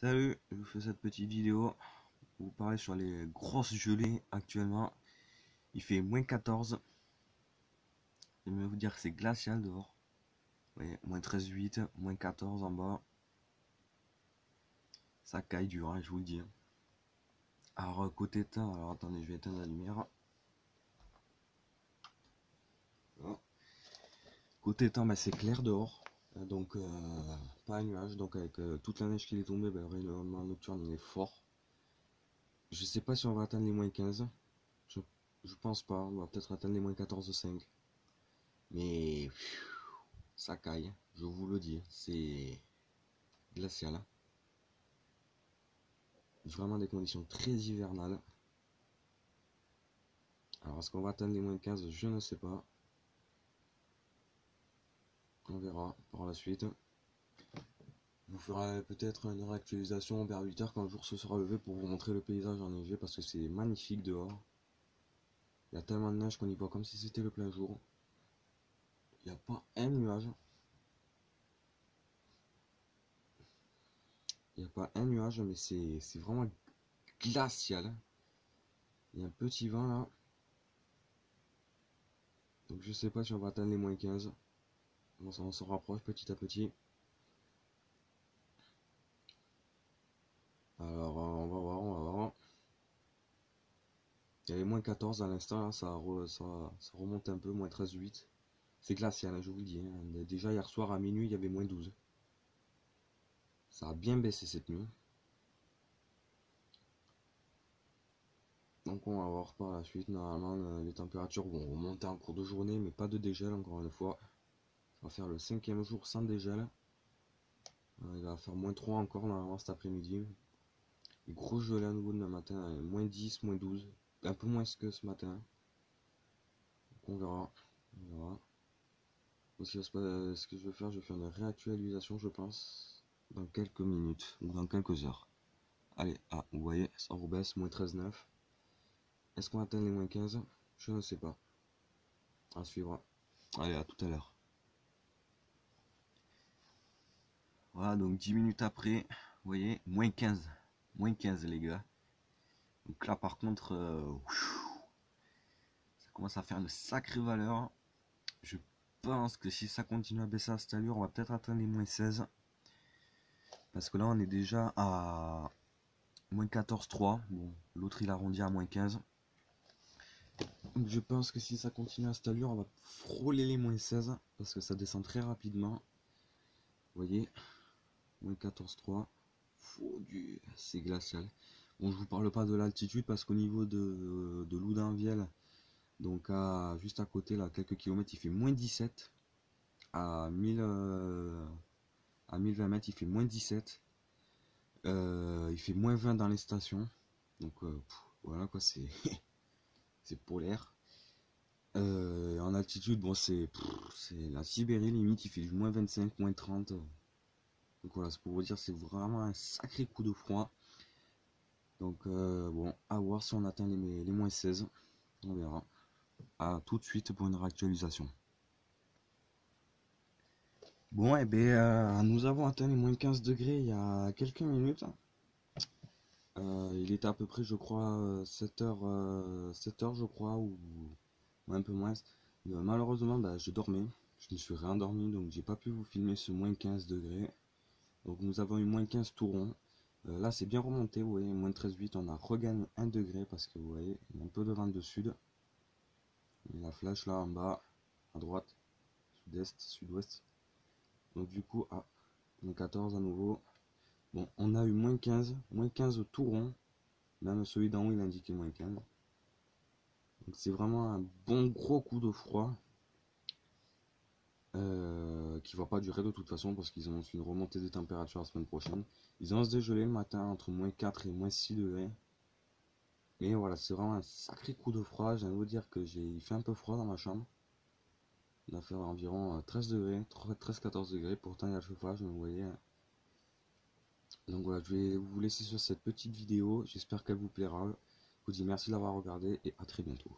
Salut, je vous fais cette petite vidéo pour vous parler sur les grosses gelées actuellement. Il fait -14. J'aimerais vous dire que c'est glacial dehors. Vous voyez, -13,8, -14 en bas. Ça caille dur, hein, je vous le dis. Alors côté temps, alors attendez, je vais éteindre la lumière. Voilà. Côté temps, bah, c'est clair dehors. Donc pas un nuage. Donc avec toute la neige qui est tombée, bah, le rayonnement nocturne il est fort. Je sais pas si on va atteindre les -15. Je pense pas, on va peut-être atteindre les -14,5. Mais ça caille, je vous le dis, c'est glacial. Vraiment des conditions très hivernales. Alors est-ce qu'on va atteindre les -15? Je ne sais pas. On verra par la suite. Je vous ferai peut-être une réactualisation vers 8 h quand le jour se sera levé pour vous montrer le paysage enneigé parce que c'est magnifique dehors. Il y a tellement de neige qu'on y voit comme si c'était le plein jour. Il n'y a pas un nuage. Il n'y a pas un nuage, mais c'est vraiment glacial. Il y a un petit vent là. Donc je sais pas si on va atteindre les -15. On s'en rapproche petit à petit. Alors on va voir, on va voir. Il y avait -14 à l'instant, là, ça remonte un peu, -13,8. C'est glacial, hein, je vous le dis. Hein. Déjà hier soir à minuit, il y avait -12. Ça a bien baissé cette nuit. Donc on va voir par la suite. Normalement, les températures vont remonter en cours de journée, mais pas de dégel encore une fois. On va faire le 5e jour sans dégel. Il va faire -3 encore normalement cet après-midi. Gros gelé à nouveau demain matin, -10, -12. Un peu moins que ce matin. Donc on verra. On verra. Ce que je vais faire une réactualisation, je pense, dans quelques minutes ou dans quelques heures. Allez, ah, vous voyez, ça rebaisse, -13,9. Est-ce qu'on atteint les -15? Je ne sais pas. À suivre. Allez, à tout à l'heure. Voilà, donc 10 minutes après, vous voyez, -15. -15 les gars. Donc là par contre, ça commence à faire une sacrée valeur. Je pense que si ça continue à baisser à cette allure, on va peut-être atteindre les -16. Parce que là on est déjà à -14,3. Bon, l'autre il arrondit à -15. Donc je pense que si ça continue à cette allure, on va frôler les -16 parce que ça descend très rapidement. Vous voyez, -14,3. C'est glacial. Bon, je vous parle pas de l'altitude parce qu'au niveau de Loudainvielle, donc juste à côté, là, quelques kilomètres, il fait -17. À 1020 mètres, il fait -17. Il fait -20 dans les stations. Donc voilà quoi, c'est c'est polaire. En altitude, bon, c'est la Sibérie limite, il fait du -25, -30. Donc voilà, c'est pour vous dire, c'est vraiment un sacré coup de froid. Donc bon, à voir si on atteint les -16. On verra. À tout de suite pour une réactualisation. Bon, et bien, nous avons atteint les -15 degrés il y a quelques minutes. Il était à peu près, je crois, 7 heures, je crois, ou un peu moins. Malheureusement, bah, je dormais. Je me suis réendormi, donc j'ai pas pu vous filmer ce -15 degrés. Donc nous avons eu -15 tout rond. Là, c'est bien remonté, vous voyez, -13,8. On a regagné 1 degré parce que vous voyez, il y a un peu de vent de sud. Et la flèche là en bas, à droite, sud-est, sud-ouest. Donc du coup, -14 à nouveau. Bon, on a eu -15 tout rond. Même celui d'en haut, il indiquait -15. Donc c'est vraiment un bon gros coup de froid qui va pas durer de toute façon parce qu'ils annoncent une remontée des températures la semaine prochaine. Ils annoncent dégeler le matin entre -4 et -6 degrés. Mais voilà, c'est vraiment un sacré coup de froid. J'ai envie de vous dire que il fait un peu froid dans ma chambre. Il va faire environ 13 degrés, 13-14 degrés. Pourtant il y a le chauffage, vous voyez. Donc voilà, je vais vous laisser sur cette petite vidéo. J'espère qu'elle vous plaira. Je vous dis merci d'avoir regardé et à très bientôt.